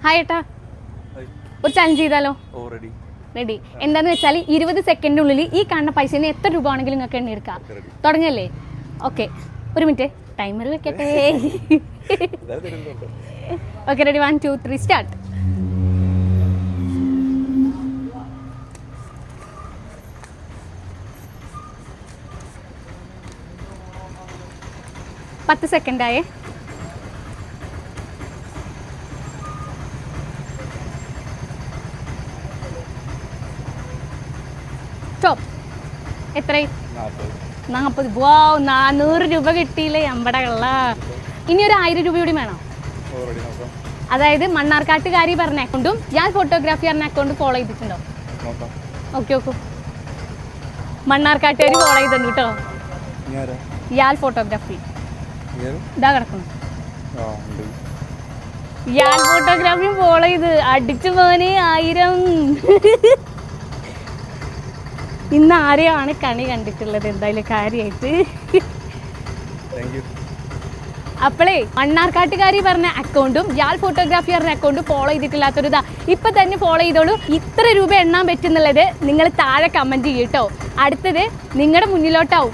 Hi ഏട്ടാ, ഒരു challenge ചെയ്താലോ? റെഡി. എന്താന്ന് വെച്ചാൽ 20 സെക്കൻഡിനുള്ളിൽ ഈ കാണുന്ന പൈസ എത്ര രൂപ ആണെങ്കിലും നിങ്ങൾക്ക് എണ്ണി എടുക്കാം. തുടങ്ങല്ലേ? ഓക്കെ, ഒരു മിനിറ്റ് ടൈമർ വെക്കട്ടെ. Okay, ready, 1 2 3 start. പത്ത് സെക്കൻഡായേ. സ്റ്റോപ്പ്. എത്രയായി? 40. വോ, 400 രൂപ കിട്ടിയില്ലേ അമ്പടകള. ഇനി ഒരു 1000 രൂപ കൂടി വേണം. അതായത് മണ്ണാർക്കാട്ടുകാരി പറഞ്ഞ അക്കൗണ്ടും ഞാൻ ഫോട്ടോഗ്രാഫി പറഞ്ഞ അക്കൗണ്ട് ഫോളോ ചെയ്തിട്ടുണ്ടോ? ഓക്കെ ഓക്കെ, മണ്ണാർക്കാട്ടുകാരി ഫോളോ ചെയ്തിട്ടുണ്ട് കേട്ടോ. ഇയാൾ ഫോട്ടോഗ്രാഫി ഇതാ കിടക്കുന്നു. ഇയാൾ ഫോട്ടോഗ്രാഫിയും ഫോളോ ചെയ്ത് അടിച്ചു പോനെ 1000. ഇന്ന് ആരെയാണ് കണി കണ്ടിട്ടുള്ളത് എന്തായാലും കാര്യമായിട്ട്. അപ്പോളേ മണ്ണാർക്കാട്ടുകാരി പറഞ്ഞ അക്കൗണ്ടും ഇയാൾ ഫോട്ടോഗ്രാഫി പറഞ്ഞ അക്കൗണ്ടും ഫോളോ ചെയ്തിട്ടില്ലാത്തൊരു ഇതാ ഇപ്പൊ തന്നെ ഫോളോ ചെയ്തോളൂ. ഇത്ര രൂപ എണ്ണാൻ പറ്റുന്നുള്ളത് നിങ്ങൾ താഴെ കമന്റ് ചെയ്യട്ടോ. അടുത്തത് നിങ്ങളുടെ മുന്നിലോട്ടാവും.